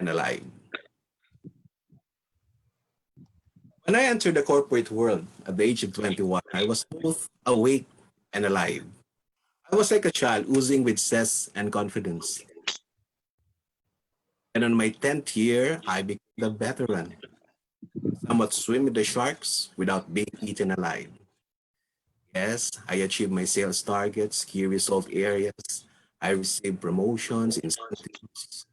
and alive. When I entered the corporate world at the age of 21, I was both awake and alive. I was like a child oozing with zest and confidence. And on my 10th year, I became the veteran, somewhat swim with the sharks without being eaten alive. Yes, I achieved my sales targets, key result areas. I received promotions, incentives,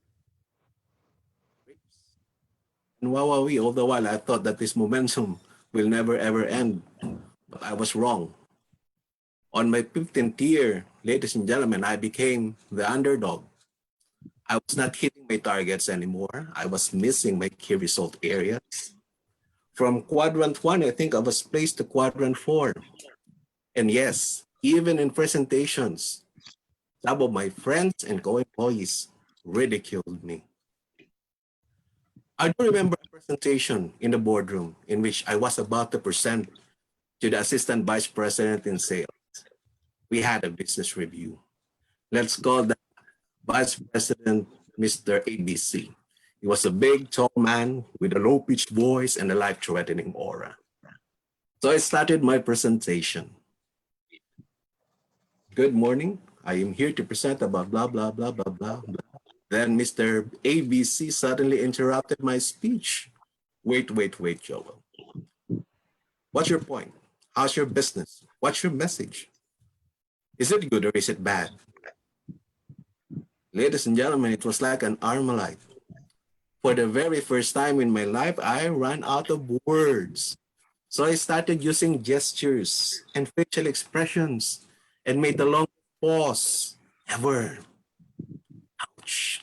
and wawawi. All the while, I thought that this momentum will never ever end, but I was wrong. On my 15th year, ladies and gentlemen, I became the underdog. I was not hitting my targets anymore. I was missing my key result areas. From quadrant 1, I think I was placed to quadrant 4. And yes, even in presentations, some of my friends and co-employees ridiculed me. I do remember a presentation in the boardroom in which I was about to present to the assistant vice president in sales. We had a business review. Let's call that vice president Mr. ABC. He was a big, tall man with a low-pitched voice and a life-threatening aura. So I started my presentation. Good morning. I am here to present about blah, blah, blah, blah, blah, blah. Then Mr. ABC suddenly interrupted my speech. Wait, Joel. What's your point? How's your business? What's your message? Is it good or is it bad? Ladies and gentlemen, it was like an Armalite. For the very first time in my life, I ran out of words. So I started using gestures and facial expressions and made the longest pause ever. Ouch.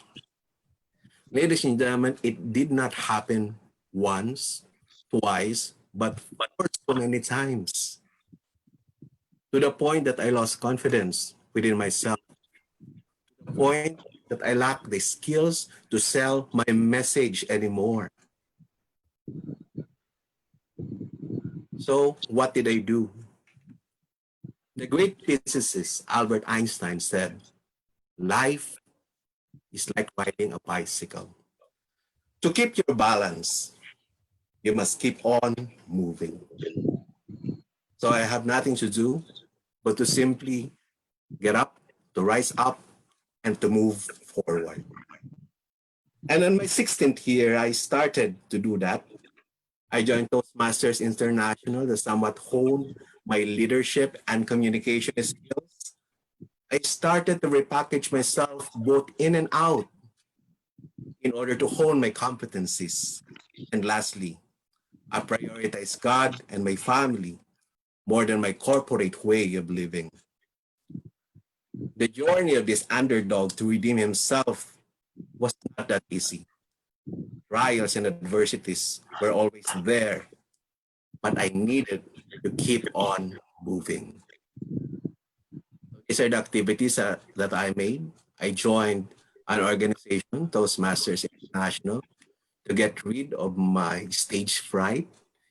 Ladies and gentlemen, it did not happen once, twice, but for so many times. To the point that I lost confidence within myself. To the point that I lacked the skills to sell my message anymore. So what did I do? The great physicist Albert Einstein said, life is like riding a bicycle. To keep your balance, you must keep on moving. So I have nothing to do but to simply get up, to rise up, and to move forward. And in my 16th year, I started to do that. I joined Toastmasters International to somewhat hone my leadership and communication skills. I started to repackage myself both in and out in order to hone my competencies. And lastly, I prioritize God and my family more than my corporate way of living. The journey of this underdog to redeem himself was not that easy. Trials and adversities were always there, but I needed to keep on moving. These are the activities that I made. I joined an organization, Toastmasters International, to get rid of my stage fright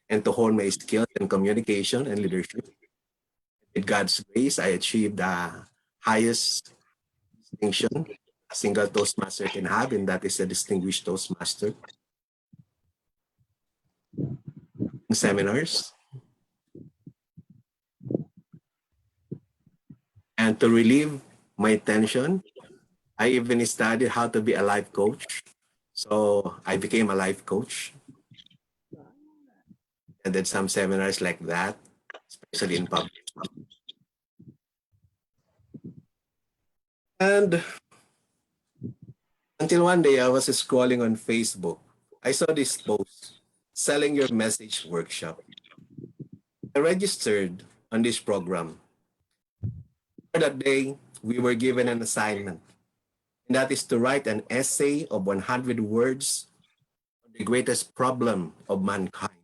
and to hone my skills in communication and leadership. With God's grace, I achieved the highest distinction a single Toastmaster can have, and that is a distinguished Toastmaster. In seminars. And to relieve my tension, I even studied how to be a life coach. So I became a life coach. And did some seminars like that, especially in public. And until one day I was scrolling on Facebook. I saw this post, Selling Your Message Workshop. I registered on this program. For that day, we were given an assignment, and that is to write an essay of 100 words on the greatest problem of mankind.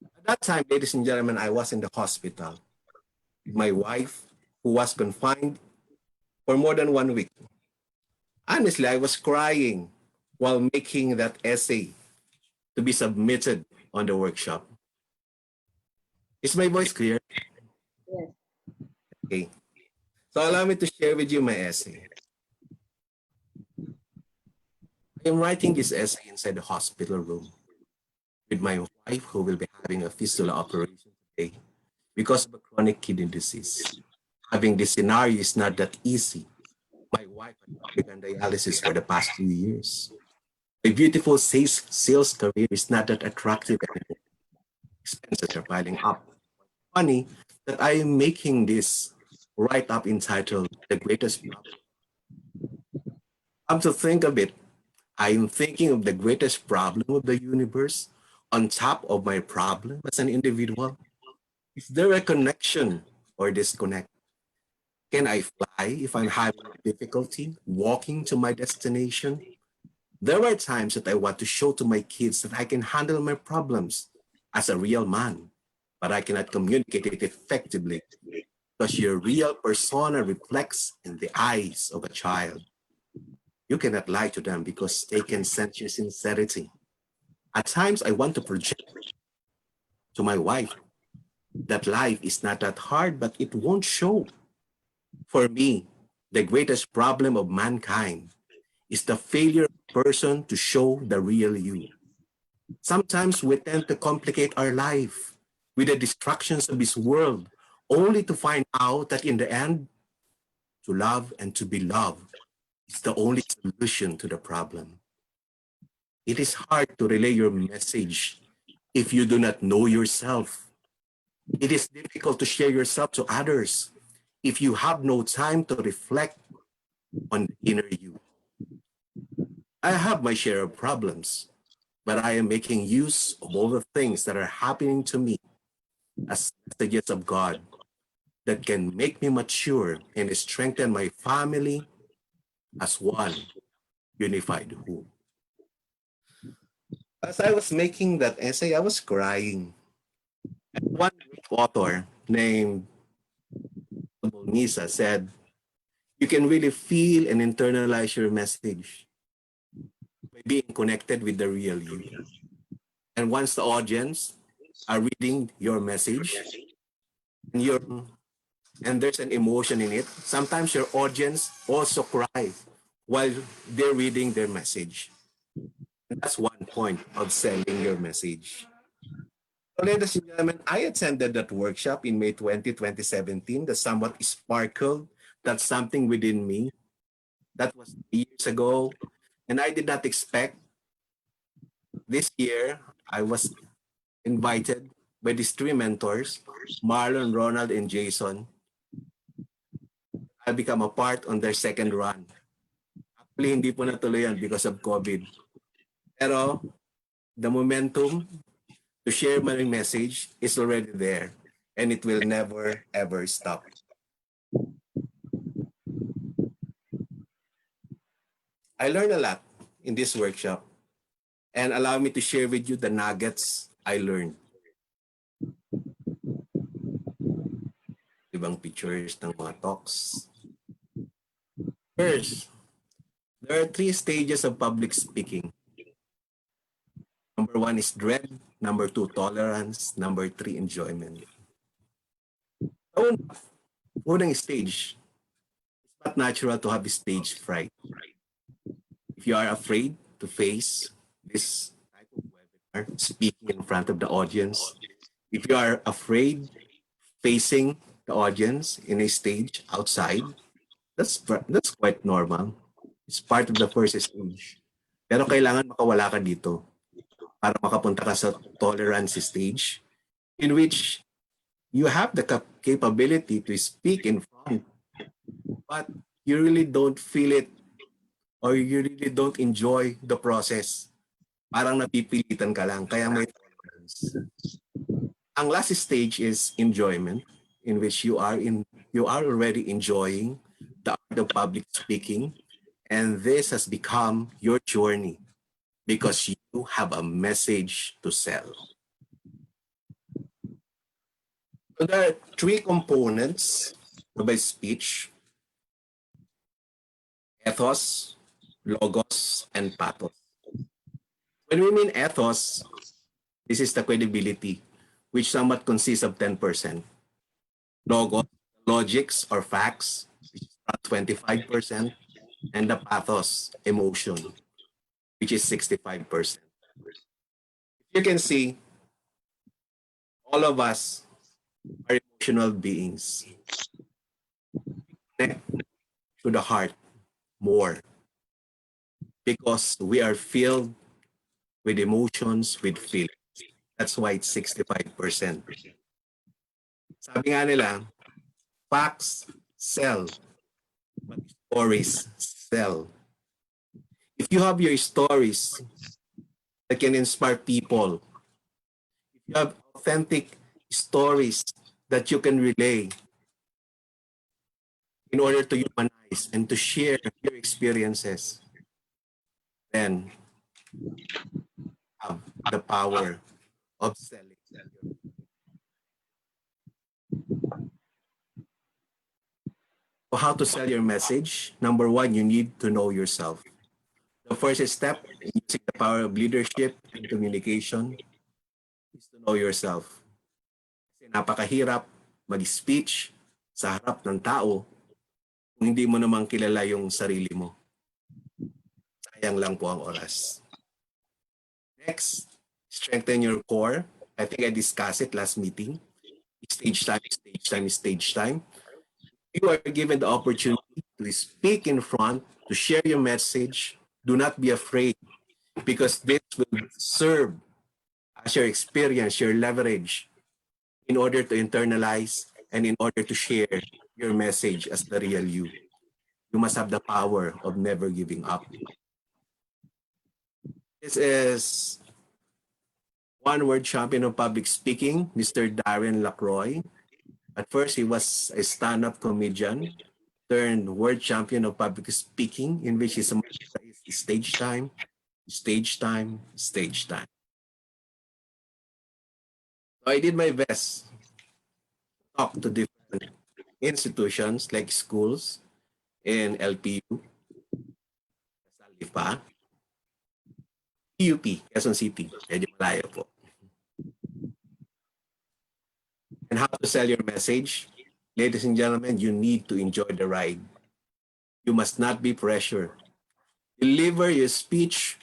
At that time, ladies and gentlemen, I was in the hospital with my wife, who was confined for more than 1 week. Honestly, I was crying while making that essay to be submitted on the workshop. Is my voice clear? Yes. Okay. So allow me to share with you my essay. I'm writing this essay inside the hospital room with my wife, who will be having a fistula operation today because of a chronic kidney disease. Having this scenario is not that easy. My wife has undergone dialysis for the past 2 years. My beautiful sales career is not that attractive anymore. Expenses are piling up. Funny that I am making this write up entitled The Greatest Problem. Come to think of it, I am thinking of the greatest problem of the universe on top of my problem as an individual. Is there a connection or disconnect? Can I fly if I'm having difficulty walking to my destination? There are times that I want to show to my kids that I can handle my problems as a real man, but I cannot communicate it effectively because your real persona reflects in the eyes of a child. You cannot lie to them because they can sense your sincerity. At times, I want to project to my wife that life is not that hard, but it won't show. For me, the greatest problem of mankind is the failure of a person to show the real you. Sometimes we tend to complicate our life with the distractions of this world, only to find out that in the end, to love and to be loved is the only solution to the problem. It is hard to relay your message if you do not know yourself. It is difficult to share yourself to others if you have no time to reflect on the inner you. I have my share of problems, but I am making use of all the things that are happening to me as messages of God that can make me mature and strengthen my family as one unified whole. As I was making that essay, I was crying. One Greek author named Nisa said, you can really feel and internalize your message by being connected with the real you. And once the audience are reading your message and there's an emotion in it, sometimes your audience also cries while they're reading their message. And that's one point of selling your message. So, ladies and gentlemen, I attended that workshop in May 20, 2017 that somewhat sparkled that something within me. That was years ago. And I did not expect this year I was invited by these three mentors, Marlon, Ronald, and Jason. I become a part on their second run. Actually, hindi po natuloy yan because of COVID. Pero the momentum to share my message is already there and it will never ever stop. I learned a lot in this workshop and allow me to share with you the nuggets I learned. Ibang pictures ng mga talks. First, there are 3 stages of public speaking. Number 1 is dread. Number 2, tolerance. Number 3, enjoyment. So, unang stage, it's not natural to have stage fright. If you are afraid to face this type of webinar, speaking in front of the audience, if you are afraid facing the audience in a stage outside, that's quite normal. It's part of the first stage. Pero kailangan makawala ka dito para makapunta ka sa tolerance stage in which you have the capability to speak in front, but you really don't feel it or you really don't enjoy the process. Parang napipilitan ka lang, kaya may tolerance. Ang last stage is enjoyment, in which you are already enjoying the art of public speaking, and this has become your journey because you have a message to sell. So there are 3 components of a speech: ethos, logos, and pathos. When we mean ethos, this is the credibility, which somewhat consists of 10%. Logos, logics or facts, which is around 25%, and the pathos, emotion. which is 65%. You can see all of us are emotional beings. Connect to the heart more because we are filled with emotions, with feelings. That's why it's 65%. Sabi nga nila, facts sell, but stories sell. If you have your stories that can inspire people, if you have authentic stories that you can relay in order to humanize and to share your experiences, then have the power of selling. So how to sell your message? Number one, you need to know yourself. The first step in using the power of leadership and communication is to know yourself. Kasi napakahirap mag-speech sa harap ng tao kung hindi mo naman kilala yung sarili mo. Sayang lang po ang oras. Next, strengthen your core. I think I discussed it last meeting. Stage time, stage time, stage time. You are given the opportunity to speak in front, to share your message. Do not be afraid because this will serve as your experience, your leverage in order to internalize and in order to share your message as the real you. You must have the power of never giving up. This is one-word champion of public speaking, Mr. Darren Lacroix. At first, he was a stand-up comedian turned world champion of public speaking, in which his mantra is stage time, stage time, stage time. So I did my best to talk to different institutions like schools in LPU, Salipa, PUP, Quezon City, medyo malayo po. And how to sell your message? Ladies and gentlemen, you need to enjoy the ride. You must not be pressured. Deliver your speech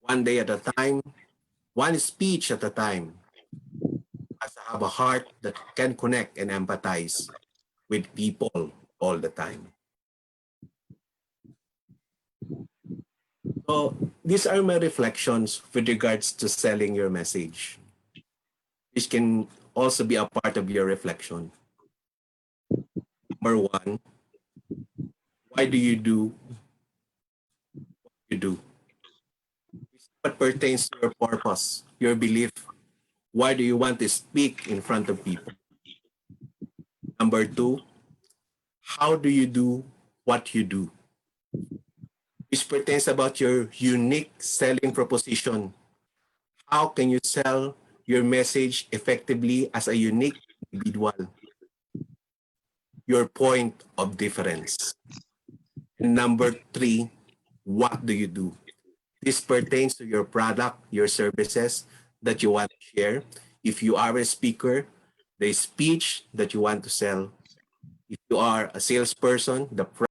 one day at a time, one speech at a time. You must have a heart that can connect and empathize with people all the time. So these are my reflections with regards to selling your message, which can also be a part of your reflection. Number one, why do you do what you do? What pertains to your purpose, your belief? Why do you want to speak in front of people? Number two, how do you do what you do? Which pertains about your unique selling proposition. How can you sell your message effectively as a unique individual? Your point of difference. And number three, what do you do? This pertains to your product, your services that you want to share. If you are a speaker, the speech that you want to sell. If you are a salesperson, the